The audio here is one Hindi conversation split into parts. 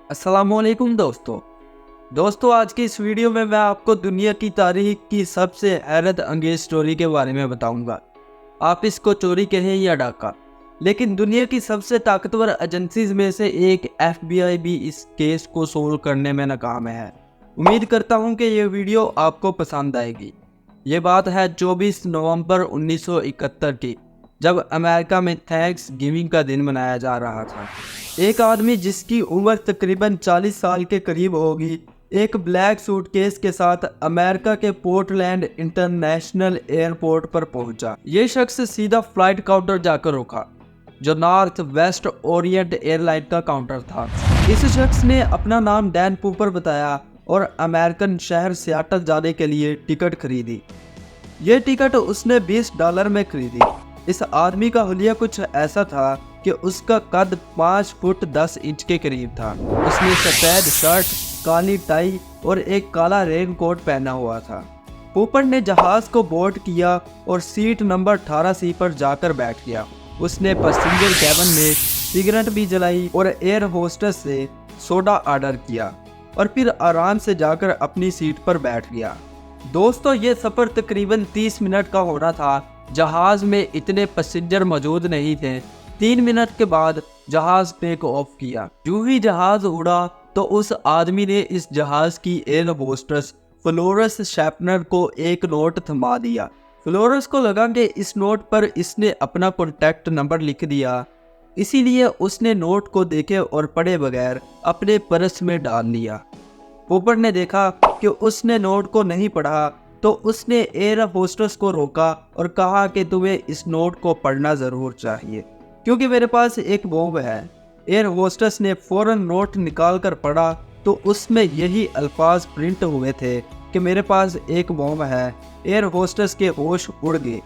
अस्सलामुअलैकुम दोस्तों आज की इस वीडियो में मैं आपको दुनिया की तारीख की सबसे हैरत अंगेज स्टोरी के बारे में बताऊंगा। आप इसको चोरी कहें या डाका, लेकिन दुनिया की सबसे ताकतवर एजेंसीज में से एक FBI भी इस केस को सोल्व करने में नाकाम है। उम्मीद करता हूं कि ये वीडियो आपको पसंद आएगी। ये बात है 24 नवंबर 1971 की, जब अमेरिका में थैंक्स गिविंग का दिन मनाया जा रहा था। एक आदमी जिसकी उम्र तकरीबन 40 साल के करीब होगी, एक ब्लैक सूटकेस के साथ अमेरिका के पोर्टलैंड इंटरनेशनल एयरपोर्ट पर पहुंचा। ये शख्स सीधा फ्लाइट काउंटर जाकर रुका, जो नॉर्थ वेस्ट ओरिएंट एयरलाइन का काउंटर था। इस शख्स ने अपना नाम डैन पूपर बताया और अमेरिकन शहर सियाटल जाने के लिए टिकट खरीदी। ये टिकट उसने $20 में खरीदी। इस आदमी का हुलिया कुछ ऐसा था कि उसका कद 5 फुट 10 इंच के करीब था। उसने सफ़ेद शर्ट, काली टाई और एक काला रेन कोट पहना हुआ था। पूपर ने जहाज को बोर्ड किया और सीट नंबर 18C पर जाकर बैठ गया। उसने पैसेंजर कैबिन में सिगरेट भी जलाई और एयर होस्टेस से सोडा ऑर्डर किया और फिर आराम से जाकर अपनी सीट पर बैठ गया। दोस्तों, ये सफ़र तकरीबन 30 मिनट का होना था। जहाज में इतने पैसेंजर मौजूद नहीं थे। 3 मिनट के बाद जहाज टेक ऑफ किया। जो ही जहाज उड़ा तो उस आदमी ने इस जहाज की एयर होस्टेस फ्लोरेंस शैपनर को एक नोट थमा दिया। फ्लोरेंस को लगा कि इस नोट पर इसने अपना कॉन्टैक्ट नंबर लिख दिया, इसीलिए उसने नोट को देखे और पढ़े बगैर अपने पर्स में डाल लिया। पूपर ने देखा कि उसने नोट को नहीं पढ़ा, तो उसने एयर होस्टेस को रोका और कहा कि तुम्हें इस नोट को पढ़ना ज़रूर चाहिए, क्योंकि मेरे पास एक बॉम्ब है। एयर होस्टेस ने फ़ौरन नोट निकाल कर पढ़ा तो उसमें यही अल्फाज प्रिंट हुए थे कि मेरे पास एक बॉम्ब है। एयर होस्टेस के होश उड़ गए।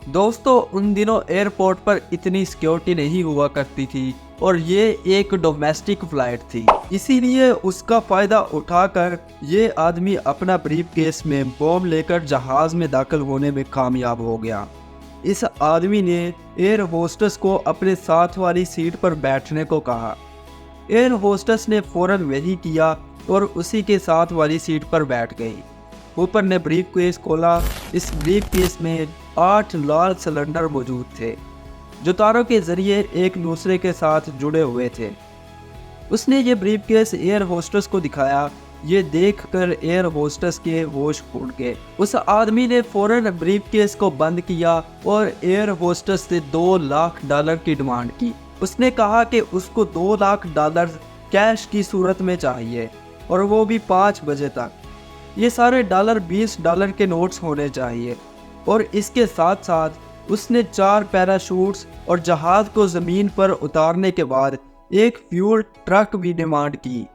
दोस्तों, उन दिनों एयरपोर्ट पर इतनी सिक्योरिटी नहीं हुआ करती थी और ये एक डोमेस्टिक फ्लाइट थी, इसीलिए उसका फ़ायदा उठाकर ये आदमी अपना ब्रीफकेस में बॉम्ब लेकर जहाज़ में दाखिल होने में कामयाब हो गया। इस आदमी ने एयर होस्टेस को अपने साथ वाली सीट पर बैठने को कहा। एयर होस्टेस ने फ़ौरन वही किया और उसी के साथ वाली सीट पर बैठ गई। ऊपर ने ब्रीफकेस खोला। इस ब्रीफकेस में 8 लाल सिलेंडर मौजूद थे, जो तारों के जरिए एक दूसरे के साथ जुड़े हुए थे। उसने ये ब्रीफकेस एयर होस्टेस को दिखाया। ये देखकर एयर होस्टेस के होश उड़ गए। उस आदमी ने फौरन ब्रीफकेस को बंद किया और एयर होस्टेस से $2 लाख की डिमांड की। उसने कहा कि उसको $2 लाख कैश की सूरत में चाहिए और वो भी 5 बजे तक। ये सारे डॉलर $20 के नोट्स होने चाहिए और इसके साथ साथ उसने 4 पैराशूट्स और जहाज को ज़मीन पर उतारने के बाद एक फ्यूल ट्रक भी डिमांड की।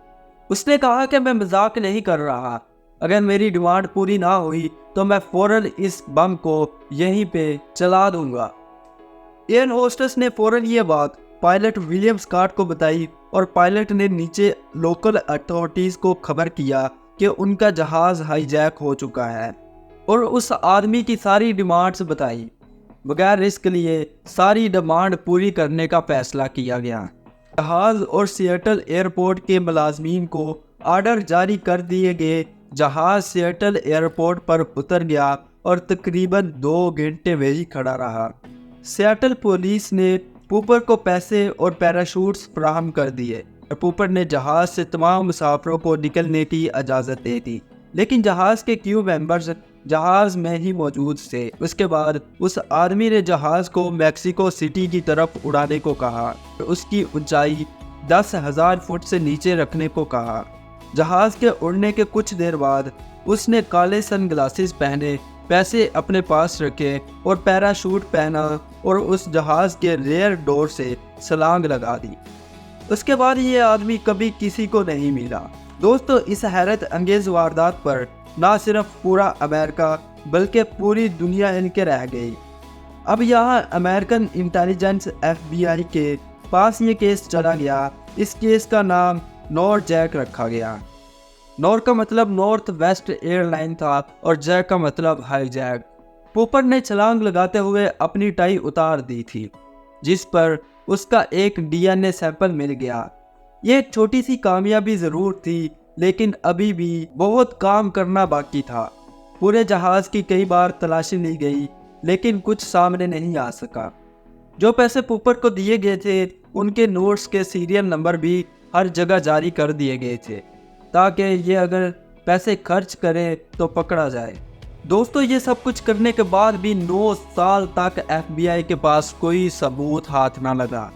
उसने कहा कि मैं मजाक नहीं कर रहा, अगर मेरी डिमांड पूरी ना हुई तो मैं फ़ौरन इस बम को यहीं पे चला दूंगा। एयर होस्टेस ने फ़ौरन ये बात पायलट विलियम स्कॉट को बताई और पायलट ने नीचे लोकल अथॉरिटीज़ को खबर किया कि उनका जहाज़ हाईजैक हो चुका है और उस आदमी की सारी डिमांड्स बताई। बगैर रिस्क लिए सारी डिमांड पूरी करने का फैसला किया गया। जहाज और सियाटल एयरपोर्ट के मुलाजमीन को ऑर्डर जारी कर दिए गए। जहाज सियाटल एयरपोर्ट पर उतर गया और तकरीबन 2 घंटे वही खड़ा रहा। सियाटल पुलिस ने पूपर को पैसे और पैराशूट्स फराहम कर दिए। पूपर ने जहाज से तमाम मुसाफिरों को निकलने की इजाज़त दे दी, लेकिन जहाज के क्रू मेंबर्स जहाज में ही मौजूद थे। उसके बाद उस आदमी ने जहाज को मैक्सिको सिटी की तरफ उड़ाने को कहा और उसकी ऊंचाई 10,000 फुट से नीचे रखने को कहा। जहाज के उड़ने के कुछ देर बाद उसने काले सनग्लासेस पहने, पैसे अपने पास रखे और पैराशूट पहना और उस जहाज के रेयर डोर से छलांग लगा दी। उसके बाद ये आदमी कभी किसी को नहीं मिला। दोस्तों, इस हैरत अंगेज वारदात पर ना सिर्फ पूरा अमेरिका बल्कि पूरी दुनिया इनके रह गई। अब यहाँ अमेरिकन इंटेलिजेंस FBI के पास ये केस चला गया। इस केस का नाम नॉर्थ जैक रखा गया। नॉर्थ का मतलब नॉर्थ वेस्ट एयरलाइन था और जैक का मतलब हाईजैक। पूपर ने छलांग लगाते हुए अपनी टाई उतार दी थी, जिस पर उसका एक DNA सैंपल मिल गया। ये एक छोटी सी कामयाबी ज़रूर थी, लेकिन अभी भी बहुत काम करना बाकी था। पूरे जहाज़ की कई बार तलाशी ली गई, लेकिन कुछ सामने नहीं आ सका। जो पैसे पूपर को दिए गए थे, उनके नोट्स के सीरियल नंबर भी हर जगह जारी कर दिए गए थे, ताकि ये अगर पैसे खर्च करे तो पकड़ा जाए। दोस्तों, ये सब कुछ करने के बाद भी 9 साल तक FBI के पास कोई सबूत हाथ ना लगा।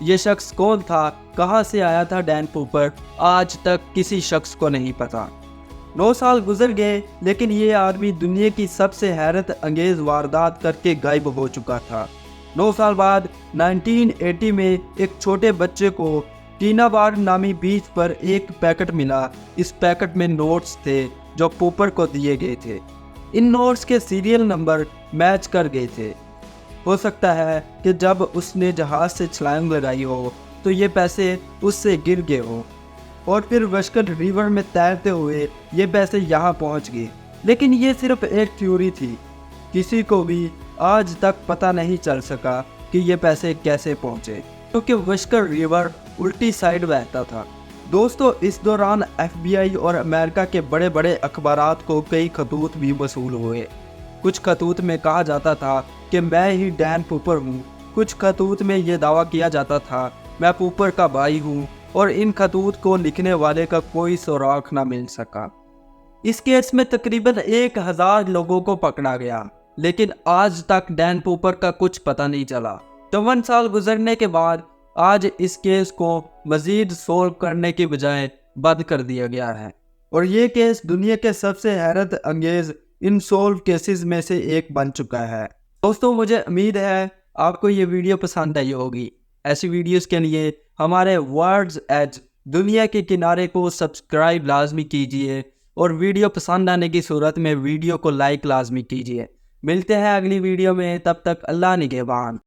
ये शख्स कौन था, कहाँ से आया था डैन पूपर, आज तक किसी शख्स को नहीं पता। 9 साल गुजर गए, लेकिन ये आदमी दुनिया की सबसे हैरत अंगेज वारदात करके गायब हो चुका था। 9 साल बाद 1980 में एक छोटे बच्चे को टीनाबाग नामी बीच पर एक पैकेट मिला। इस पैकेट में नोट्स थे जो पूपर को दिए गए थे। इन नोट्स के सीरियल नंबर मैच कर गए थे। हो सकता है कि जब उसने जहाज से छलांग लगाई हो तो ये पैसे उससे गिर गए हो और फिर वशकर रिवर में तैरते हुए ये पैसे यहाँ पहुँच गए। लेकिन ये सिर्फ एक थ्योरी थी। किसी को भी आज तक पता नहीं चल सका कि ये पैसे कैसे पहुँचे, क्योंकि वशकर रिवर उल्टी साइड बहता था। दोस्तों, इस दौरान FBI और अमेरिका के बड़े बड़े अखबारात को कई खतूत भी वसूल हुए। कुछ खतूत में कहा जाता था कि मैं ही डैन पूपर हूँ। कुछ खतूत में ये दावा किया जाता था मैं पूपर का भाई हूँ, और इन खतूत को लिखने वाले का कोई सुराग न मिल सका। इस केस में तकरीबन 1000 लोगों को पकड़ा गया, लेकिन आज तक डैन पूपर का कुछ पता नहीं चला। 54 साल गुजरने के बाद आज इस केस को मजीद सोल्व करने की बजाय बंद कर दिया गया है, और ये केस दुनिया के सबसे हैरत अंगेज इनसॉल्व केसेस में से एक बन चुका है। दोस्तों, मुझे उम्मीद है आपको ये वीडियो पसंद आई होगी। ऐसी वीडियोस के लिए हमारे वर्ड्स एज दुनिया के किनारे को सब्सक्राइब लाजमी कीजिए, और वीडियो पसंद आने की सूरत में वीडियो को लाइक लाजमी कीजिए। मिलते हैं अगली वीडियो में, तब तक अल्लाह निगहबान।